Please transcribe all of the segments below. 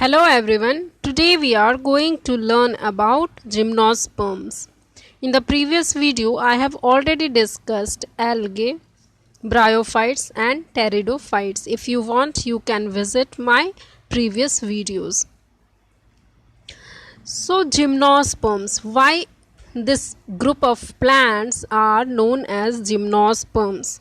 Hello everyone, today we are going to learn about gymnosperms. In the previous video, I have already discussed algae, bryophytes and pteridophytes. If you want, you can visit my previous videos. So gymnosperms, why this group of plants are known as gymnosperms?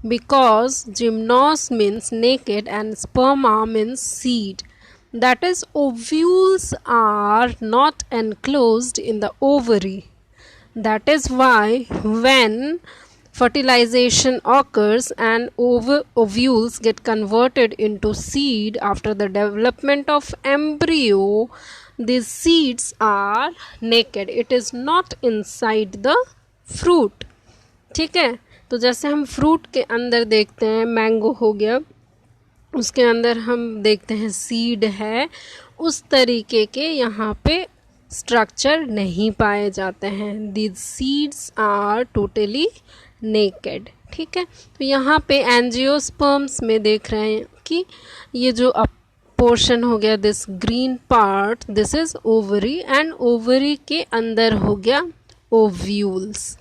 Because gymnos means naked and sperma means seed. That is, ovules are not enclosed in the ovary. That is why when fertilization occurs and ovules get converted into seed after the development of embryo, these seeds are naked. It is not inside the fruit. ठीक है, तो जैसे हम fruit के अंदर देखते हैं, mango हो गया, उसके अंदर हम देखते हैं सीड है, उस तरीके के यहाँ पे स्ट्रक्चर नहीं पाए जाते हैं. These seeds are totally naked. ठीक है, तो यहाँ पे एंजियोस्पर्म्स में देख रहे हैं कि ये जो पोर्शन हो गया, this green part, this is ovary and ovary के अंदर हो गया ओव्यूल्स.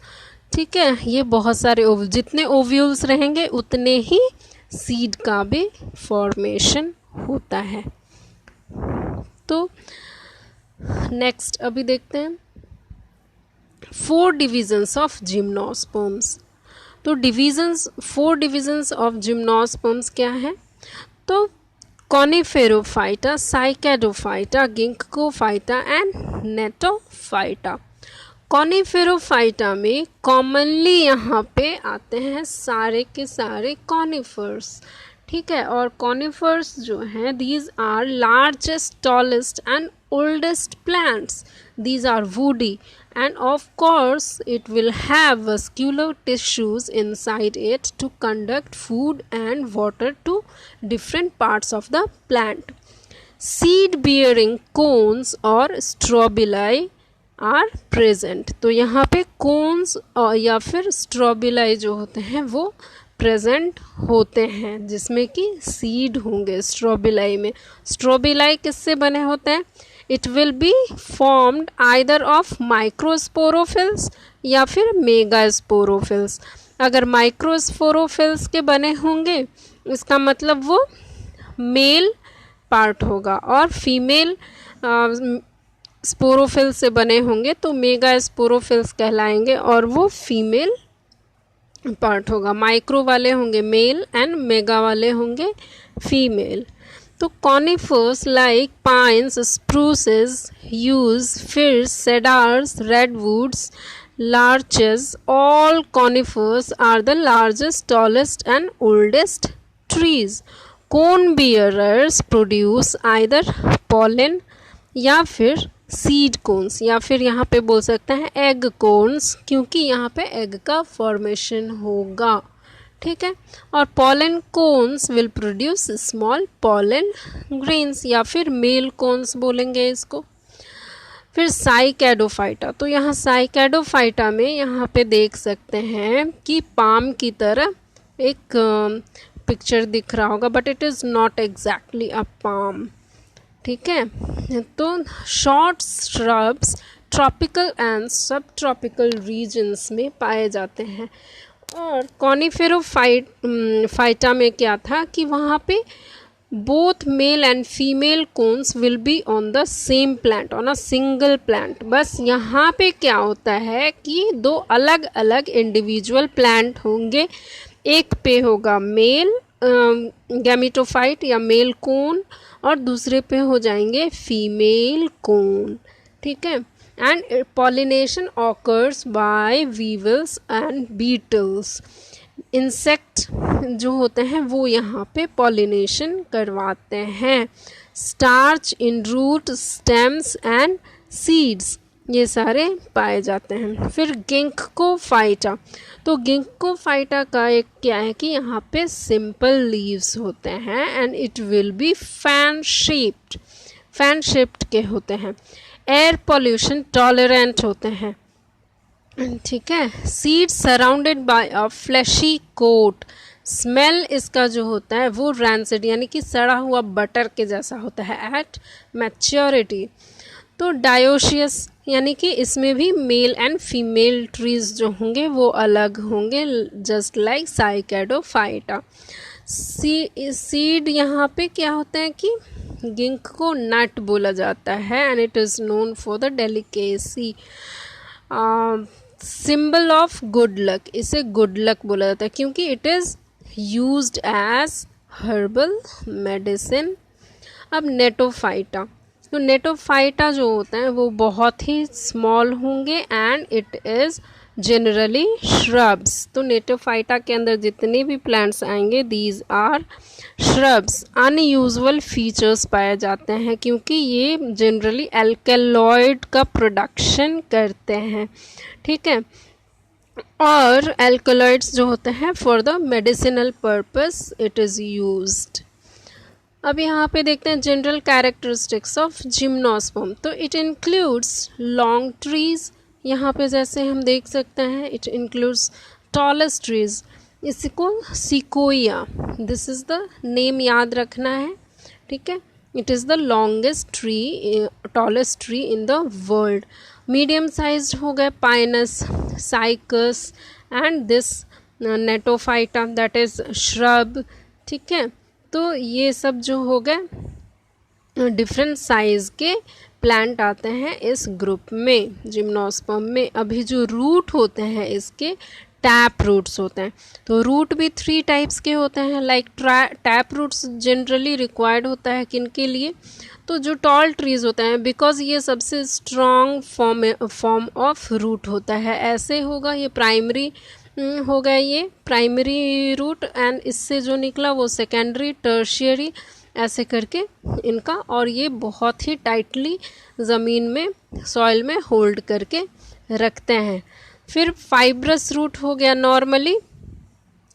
ठीक है, ये बहुत सारे जितने ओव्यूल्स रहेंगे उतने ही सीड का भी फॉर्मेशन होता है. तो नेक्स्ट अभी देखते हैं 4 डिविजन्स ऑफ जिम्नोस्पर्म्स. तो फोर डिविजन्स ऑफ जिम्नोस्पर्म्स क्या है? तो कॉनिफेरोफाइटा, साइकेडोफाइटा, गिंकोफाइटा एंड नेटोफाइटा. कॉनिफेरोफाइटा में कॉमनली यहाँ पे आते हैं सारे के सारे कॉनिफर्स. ठीक है, और कॉनिफर्स जो हैं, these are largest, tallest and oldest plants. These are woody and of course it will have vascular tissues inside it to conduct food and water to different parts of the plant. Seed bearing cones or strobili are present. तो यहाँ पे cones या फिर strobili जो होते हैं वो present होते हैं, जिसमें कि सीड होंगे. स्ट्रोबिलाई में स्ट्रोबिलाई किससे बने होते हैं? It will be formed either of microsporophylls या फिर मेगास्पोरोफिल्स. अगर माइक्रोस्पोरोफिल्स के बने होंगे इसका मतलब वो मेल पार्ट होगा, और फीमेल स्पोरोफिल से बने होंगे तो मेगास्पोरोफिल्स कहलाएंगे और वो फीमेल पार्ट होगा. माइक्रो वाले होंगे मेल एंड मेगा वाले होंगे फीमेल. तो conifers like pines, spruces, yews, firs, cedars, redwoods, larches, all conifers are the largest, tallest and oldest trees. Cone bearers produce either pollen या फिर सीड कोन्स, या फिर यहाँ पे बोल सकते हैं एग कोन्स, क्योंकि यहाँ पे एग का फॉर्मेशन होगा. ठीक है, और pollen cones will produce small pollen grains, या फिर मेल कोन्स बोलेंगे इसको. फिर साइकेडोफाइटा. तो यहाँ साइकेडोफाइटा में यहाँ पे देख सकते हैं कि पाम की तरह एक पिक्चर दिख रहा होगा, but it is not exactly a palm. ठीक है, तो शॉर्ट श्रब्स ट्रॉपिकल एंड सब ट्रॉपिकल रीजन्स में पाए जाते हैं. और कॉनिफेरोफाइटा में क्या था कि वहाँ पे both male and female cones will be on the same plant, on a single plant. बस यहाँ पे क्या होता है कि 2 अलग अलग इंडिविजुअल प्लांट होंगे. एक पे होगा मेल गैमेटोफाइट या मेल कोन, और दूसरे पे हो जाएंगे फीमेल कोन. ठीक है, and pollination occurs by weevils and beetles. Insect जो होते हैं वो यहाँ पे पॉलिनेशन करवाते हैं. Starch in root, stems and seeds, ये सारे पाए जाते हैं. फिर गिंकोफाइटा. तो गिंकोफाइटा का एक क्या है कि यहाँ पे सिंपल लीव्स होते हैं and it will be fan shaped के होते हैं. एयर पॉल्यूशन टॉलरेंट होते हैं. ठीक है, seeds surrounded by a fleshy coat. Smell इसका जो होता है वो रैंसिड यानी कि सड़ा हुआ बटर के जैसा होता है एट मैच्योरिटी। तो डायोशियस यानी कि इसमें भी मेल एंड फीमेल ट्रीज जो होंगे वो अलग होंगे, जस्ट लाइक साइकेडोफाइटा। सीड यहाँ पे क्या होता है कि गिंक को नट बोला जाता है and it is known for the delicacy. Symbol of good luck, इसे गुड लक बोला जाता है क्योंकि it is used as herbal medicine. अब नेटोफाइटा, तो नेटोफाइटा जो होता है वो बहुत ही स्मॉल होंगे and it is generally shrubs. तो नेटोफाइटा के अंदर जितने भी प्लांट्स आएंगे these are shrubs. Unusual features पाए जाते हैं क्योंकि ये जनरली एल्केलॉइड का प्रोडक्शन करते हैं, ठीक है, और एल्केलॉइड्स जो होते हैं for the medicinal purpose it is used. अब यहाँ पे देखते हैं जनरल कैरेक्टरिस्टिक्स ऑफ जिम्नोस्पर्म। तो इट इंक्लूड्स लॉन्ग ट्रीज, यहाँ पे जैसे हम देख सकते हैं इट इंक्लूड्स टॉलेस्ट ट्रीज, इसको sequoia, this is the name याद रखना है, ठीक है। It is the longest tree, tallest tree in the world. Medium sized हो गए pinus, cycas and this gnetophyta that is shrub, ठीक है। तो ये सब जो हो गए डिफरेंट साइज़ के प्लांट आते हैं इस ग्रुप में जिम्नोस्पर्म में। अभी जो रूट होते हैं इसके टैप रूट्स होते हैं। तो रूट भी 3 टाइप्स के होते हैं, like tap roots generally required होता है किन के लिए, तो जो टॉल ट्रीज होते हैं, बिकॉज ये सबसे स्ट्रॉन्ग फॉर्म ऑफ रूट होता है। ऐसे होगा ये प्राइमरी हो गया, ये प्राइमरी रूट एंड इससे जो निकला वो सेकेंडरी, टर्शियरी, ऐसे करके इनका, और ये बहुत ही टाइटली ज़मीन में सॉइल में होल्ड करके रखते हैं। फिर फाइब्रस रूट हो गया, नॉर्मली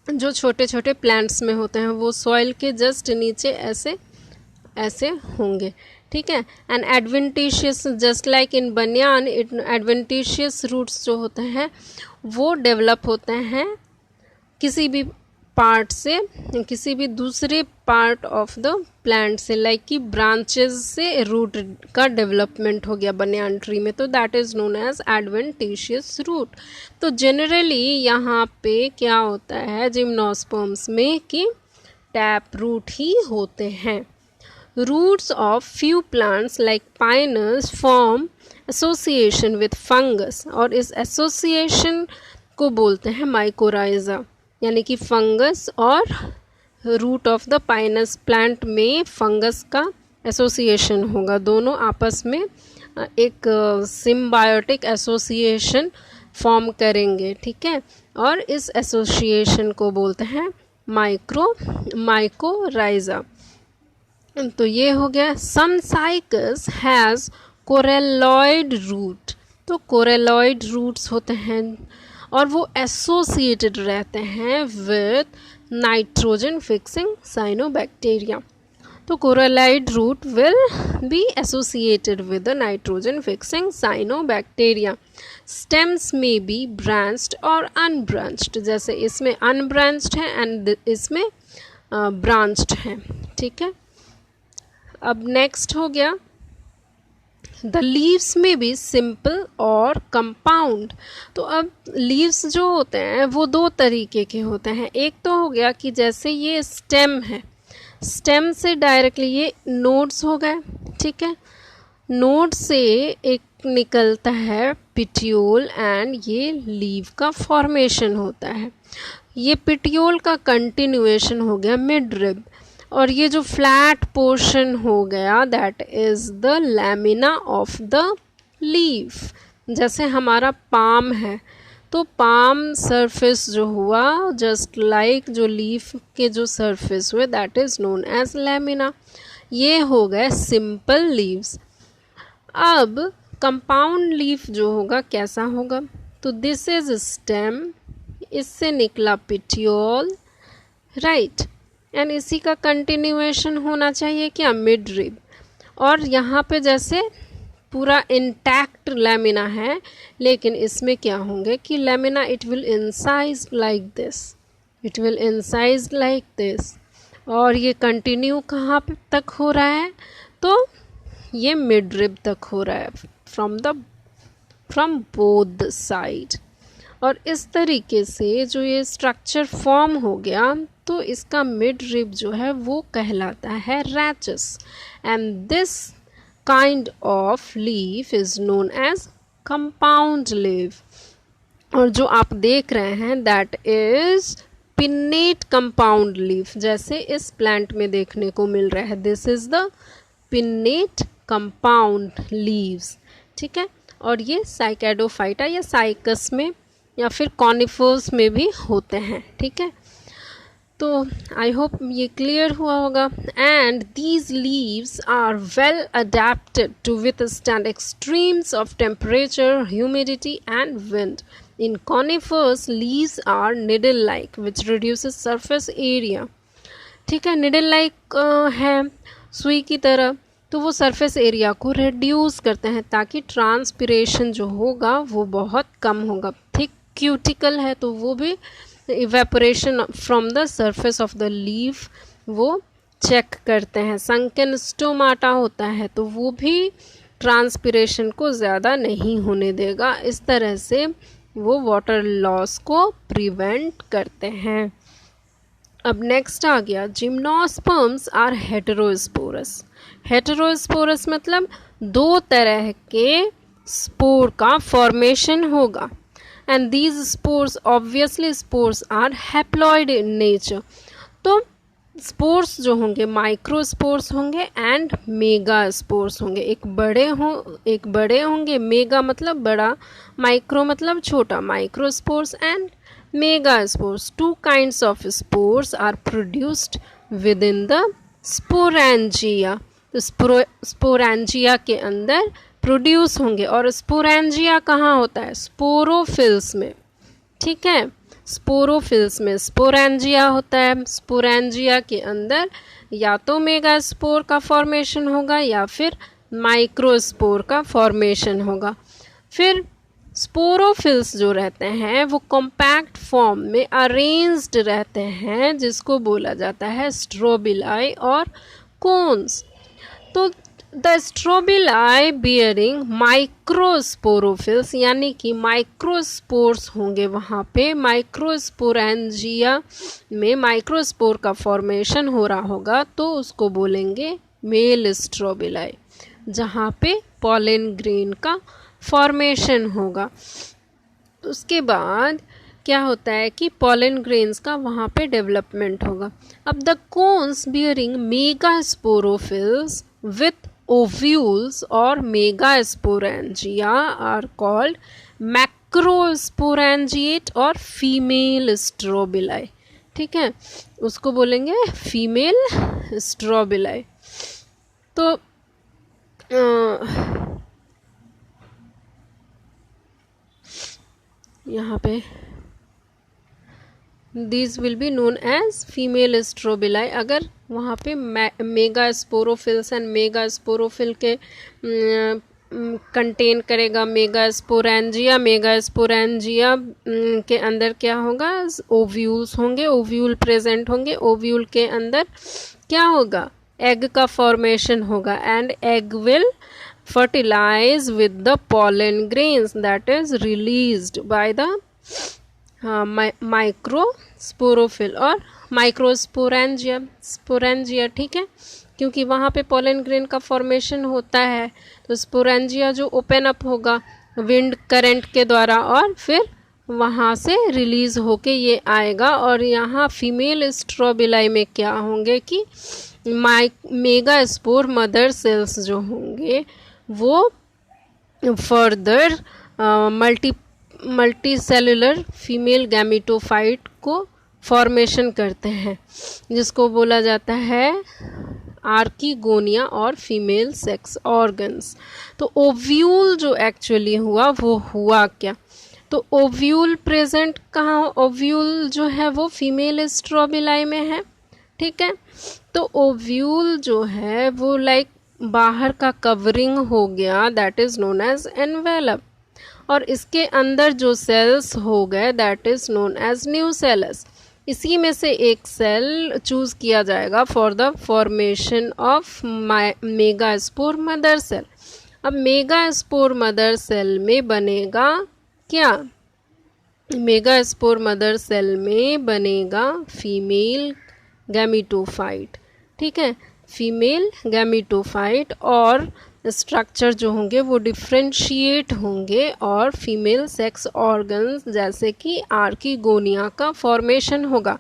जो छोटे छोटे प्लांट्स में होते हैं वो सॉइल के जस्ट नीचे ऐसे ऐसे होंगे, ठीक है। And adventitious, just like in बनियान, एडवेंटिशियस रूट्स जो होते हैं वो डेवलप होते हैं किसी भी पार्ट से, किसी भी दूसरे पार्ट ऑफ द प्लांट से, लाइक कि ब्रांचेस से रूट का डेवलपमेंट हो गया बनियान ट्री में, तो that is known as adventitious root. तो जनरली यहाँ पे क्या होता है जिम्नोस्पर्म्स में कि टैप रूट ही होते हैं। Roots of few plants like pinus form association with fungus और इस association को बोलते हैं mycorrhiza, यानी कि फंगस और root of the Pinus plant में फंगस का एसोसिएशन होगा, दोनों आपस में एक सिम्बायोटिक एसोसिएशन फॉर्म करेंगे, ठीक है। और इस एसोसिएशन को बोलते हैं माइकोराइजा। तो ये हो गया। Some Cycas has coralloid root, तो कोरेलॉइड रूट्स होते हैं और वो एसोसिएटेड रहते हैं विद नाइट्रोजन फिक्सिंग साइनोबैक्टीरिया। तो coralloid root will be associated with the nitrogen fixing cyanobacteria. Stems में बी ब्रांच्ड और अनब्रांच्ड, जैसे इसमें अनब्रांच्ड है एंड इसमें ब्रांच्ड है, ठीक है। अब नेक्स्ट हो गया द लीव्स में भी सिंपल और कंपाउंड। तो अब लीव्स जो होते हैं वो 2 तरीके के होते हैं। एक तो हो गया कि जैसे ये स्टेम है, स्टेम से डायरेक्टली ये नोड्स हो गए, ठीक है। नोड से एक निकलता है पिटियोल एंड ये लीव का फॉर्मेशन होता है। ये पिटियोल का कंटिन्यूएशन हो गया मिड रिब, और ये जो फ्लैट पोर्शन हो गया that is the lamina of the leaf. जैसे हमारा पाम है तो पाम सरफेस जो हुआ जस्ट लाइक जो लीफ के जो सरफेस हुए that is known as lamina. ये हो गए सिंपल लीव्स। अब कंपाउंड लीफ जो होगा कैसा होगा, तो दिस इज स्टेम, इससे निकला पिटियोल, राइट, एंड इसी का कंटिन्यूएशन होना चाहिए क्या, मिड रिब। और यहाँ पे जैसे पूरा इंटैक्ट लैमिना है, लेकिन इसमें क्या होंगे कि lamina it will incise like this, it will incise like this. और ये कंटिन्यू कहाँ पे तक हो रहा है, तो ये मिड रिब तक हो रहा है, फ्रॉम बोथ द साइड। और इस तरीके से जो ये स्ट्रक्चर फॉर्म हो गया, तो इसका मिड रिब जो है वो कहलाता है rachis, and this kind of leaf is known as compound leaf. और जो आप देख रहे हैं that is pinnate compound leaf, जैसे इस प्लांट में देखने को मिल रहा है, this is the pinnate compound leaves, ठीक है। और ये साइकेडोफाइटा या साइकस में या फिर कॉनिफर्स में भी होते हैं, ठीक है। तो आई होप ये क्लियर हुआ होगा। And these leaves are well adapted to withstand extremes of temperature, humidity and wind. In conifers leaves are needle like which reduces surface area, ठीक है। निडल लाइक है सुई की तरह, तो वो सरफेस एरिया को रिड्यूस करते हैं ताकि ट्रांसपिरेशन जो होगा वो बहुत कम होगा। थिक क्यूटिकल है तो वो भी evaporation from the surface of the leaf वो चेक करते हैं। संकन स्टोमाटा होता है तो वो भी ट्रांसपिरेशन को ज़्यादा नहीं होने देगा। इस तरह से वो वाटर लॉस को प्रिवेंट करते हैं। अब नेक्स्ट आ गया, जिम्नोस्पर्म्स आर हेटेरोस्पोरस। हेटेरोस्पोरस मतलब दो तरह के स्पोर का फॉर्मेशन होगा, and these spores obviously spores are haploid in nature. तो स्पोर्स जो होंगे माइक्रोस्पोर्स होंगे एंड मेगा स्पोर्स होंगे। एक बड़े होंगे, मेगा मतलब बड़ा, माइक्रो मतलब छोटा, microspores and megaspores. Two kinds of spores are produced within the sporangia. तो स्पोरेंजिया के अंदर प्रोड्यूस होंगे, और स्पोरेंजिया कहाँ होता है, स्पोरोफिल्स में, ठीक है। स्पोरोफिल्स में स्पोरेंजिया होता है। स्पोरेंजिया के अंदर या तो मेगा स्पोर का फॉर्मेशन होगा या फिर माइक्रोस्पोर का फॉर्मेशन होगा। फिर स्पोरोफिल्स जो रहते हैं वो कॉम्पैक्ट फॉर्म में अरेंज्ड रहते हैं, जिसको बोला जाता है स्ट्रोबिलाई और कोन्स। तो द स्ट्रोबिलाई बियरिंग माइक्रोस्पोरोफिल्स, यानी कि माइक्रोस्पोर्स होंगे वहाँ पे। माइक्रोस्पोरेंजिया में माइक्रोस्पोर का फॉर्मेशन हो रहा होगा तो उसको बोलेंगे मेल स्ट्रोबिलाई, जहाँ पे पॉलन ग्रेन का फॉर्मेशन होगा। उसके बाद क्या होता है कि पॉलन ग्रेन्स का वहाँ पे डेवलपमेंट होगा। अब the cons bearing mega sporophylls with ovules और मेगा स्पोरेंजिया आर कॉल्ड मैक्रोस्पोरेंजिएट और फीमेल स्ट्रोबिलाई, ठीक है, उसको बोलेंगे फीमेल स्ट्रोबिलाई। तो यहाँ पे these will be known as female strobili। अगर वहाँ पे mega sporophylls and mega sporophyll के कंटेन करेगा मेगा स्पोरेंजिया। मेगा स्पोरेंजिया के अंदर क्या होगा, ओव्यूल्स होंगे, ओव्यूल प्रेजेंट होंगे। ओव्यूल के अंदर क्या होगा, एग का फॉर्मेशन होगा, and egg will fertilize with the pollen grains that is released by the microsporophyll और माइक्रोस्पोरेंजिया, ठीक है, क्योंकि वहाँ पे पॉलन ग्रेन का फॉर्मेशन होता है। तो स्पोरेंजिया जो ओपन अप होगा विंड करंट के द्वारा और फिर वहाँ से रिलीज होके ये आएगा। और यहाँ फीमेल स्ट्रोबिलाई में क्या होंगे कि मेगा स्पोर मदर सेल्स जो होंगे वो further multi cellular female gametophyte को फॉर्मेशन करते हैं, जिसको बोला जाता है आर्कीगोनिया और फीमेल सेक्स ऑर्गन्स। तो ओव्यूल जो एक्चुअली हुआ वो हुआ क्या, तो ओव्यूल प्रेजेंट कहाँ, ओव्यूल जो है वो फीमेल स्ट्रोबिलाई में है, ठीक है। तो ओव्यूल जो है वो लाइक बाहर का कवरिंग हो गया, that is known as envelope, और इसके अंदर जो सेल्स हो गए that is known as nucellus. इसी में से एक सेल चूज किया जाएगा for the formation of megaspore mother cell. अब मेगास्पोर मदर सेल में बनेगा क्या? मेगास्पोर मदर सेल में बनेगा फीमेल गैमीटोफाइट। ठीक है, फीमेल गैमीटोफाइट, और स्ट्रक्चर जो होंगे वो डिफ्रेंशिएट होंगे और फीमेल सेक्स ऑर्गन्स जैसे कि आर्कीगोनिया का फॉर्मेशन होगा।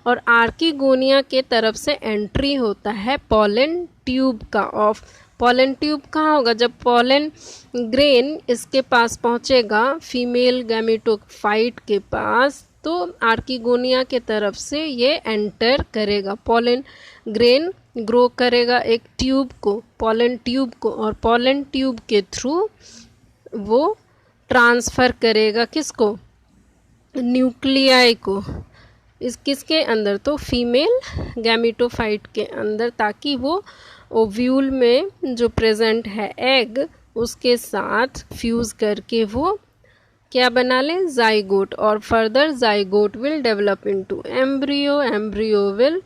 और आर्कीगोनिया के तरफ से एंट्री होता है पोलन ट्यूब का। ऑफ पोलन ट्यूब कहाँ होगा? जब पोलन ग्रेन इसके पास पहुँचेगा फीमेल गैमीटोफाइट के पास, तो आर्कीगोनिया के तरफ से ये एंटर करेगा। पोलन ग्रेन ग्रो करेगा एक ट्यूब को, पोलन ट्यूब को, और पोलन ट्यूब के थ्रू वो ट्रांसफ़र करेगा किसको? न्यूक्लियाई को। इस किसके अंदर? तो फीमेल गैमीटोफाइट के अंदर, ताकि वो ओव्यूल में जो प्रेजेंट है एग, उसके साथ फ्यूज़ करके वो क्या बना ले? जाइगोट। और further zygote will develop into embryo, embryo will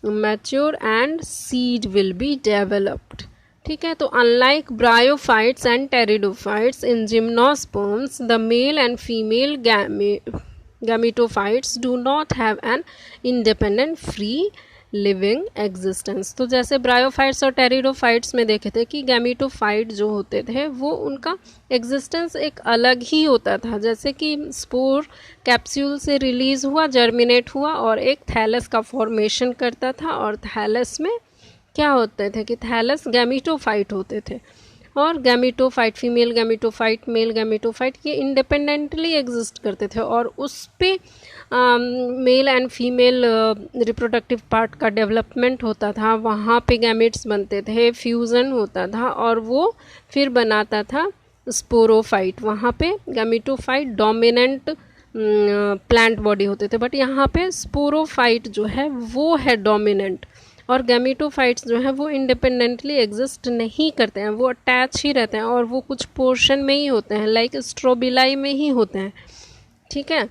mature and seed will be developed. ठीक है, तो unlike bryophytes and pteridophytes in gymnosperms, the mail and female gametophytes do not have an independent free living existence. तो जैसे bryophytes और pteridophytes में देखे थे कि गैमीटोफाइट जो होते थे वो उनका एग्जिस्टेंस एक अलग ही होता था। जैसे कि स्पोर कैप्सूल से रिलीज़ हुआ, जर्मिनेट हुआ और एक थैलस का फॉर्मेशन करता था, और थैलस में क्या होते थे कि थैलस गैमीटोफाइट होते थे, और gametophyte, female gametophyte, male gametophyte, ये इंडिपेंडेंटली एग्जिस्ट करते थे, और उस पे male and female reproductive part का डेवलपमेंट होता था। वहाँ पे गैमेट्स बनते थे, फ्यूज़न होता था, और वो फिर बनाता था स्पोरोफाइट। वहाँ पे गैमीटोफाइट डोमिनेंट प्लांट बॉडी होते थे, बट यहाँ पे स्पोरोफाइट जो है वो है डोमिनेंट, और गैमीटोफाइट्स जो है वो इंडिपेंडेंटली एग्जिस्ट नहीं करते हैं, वो अटैच ही रहते हैं, और वो कुछ पोर्शन में ही होते हैं, लाइक स्ट्रोबिलाई में ही होते हैं। ठीक है,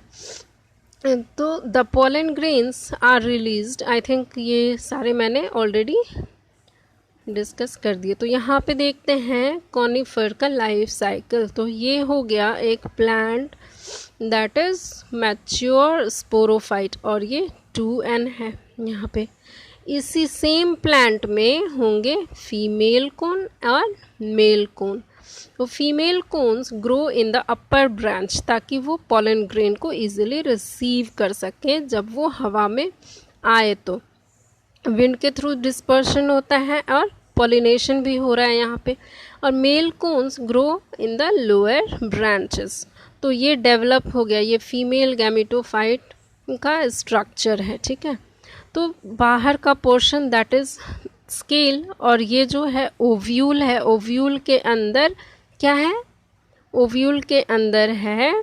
तो the pollen grains are released, I think ये सारे मैंने ऑलरेडी डिस्कस कर दिए। तो यहाँ पे देखते हैं कॉनिफर का लाइफ साइकिल। तो ये हो गया एक plant that is mature sporophyte, और ये 2n है यहाँ पे। इसी सेम प्लांट में होंगे फीमेल कोन और मेल कोन। तो female cones grow in the upper branch, ताकि वो पोलन ग्रेन को इजीली रिसीव कर सके जब वो हवा में आए। तो विंड के थ्रू डिस्पर्शन होता है और पॉलिनेशन भी हो रहा है यहाँ पे। और male cones grow in the lower branches. तो ये डेवलप हो गया, ये फीमेल गैमीटोफाइट का स्ट्रक्चर है। ठीक है, तो बाहर का पोर्शन दैट इज़ स्केल, और ये जो है ओव्यूल है। ओव्यूल के अंदर क्या है? ओव्यूल के अंदर है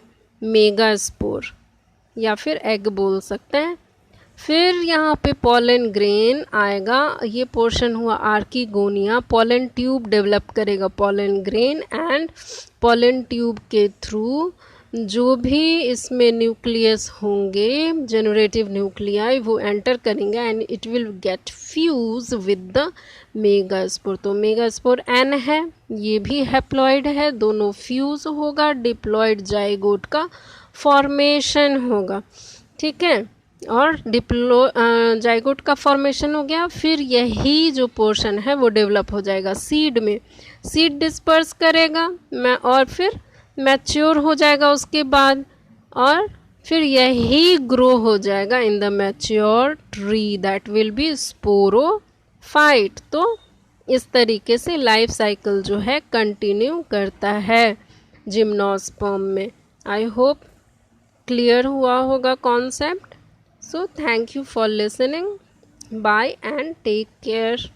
मेगास्पोर, या फिर एग बोल सकते हैं। फिर यहाँ पे पोलन ग्रेन आएगा, ये पोर्शन हुआ आर्कीगोनिया। पोलन ट्यूब डेवलप करेगा pollen grain, and pollen tube के थ्रू जो भी इसमें न्यूक्लियस होंगे, जनरेटिव न्यूक्लियाई, वो एंटर करेंगे and it will get fuse with the megaspore. तो मेगास्पोर n है, ये भी हैप्लॉइड है, दोनों फ्यूज होगा, डिप्लॉइड जाइगोट का फॉर्मेशन होगा। ठीक है, और जाइगोट का फॉर्मेशन हो गया। फिर यही जो पोर्शन है वो डेवलप हो जाएगा सीड में, सीड डिस्पर्स करेगा और फिर मैच्योर हो जाएगा उसके बाद, और फिर यही ग्रो हो जाएगा in the mature tree that will be sporophyte. तो इस तरीके से लाइफ साइकिल जो है कंटिन्यू करता है जिम्नोस्पर्म में। आई होप क्लियर हुआ होगा concept. So thank you for listening, bye and take care.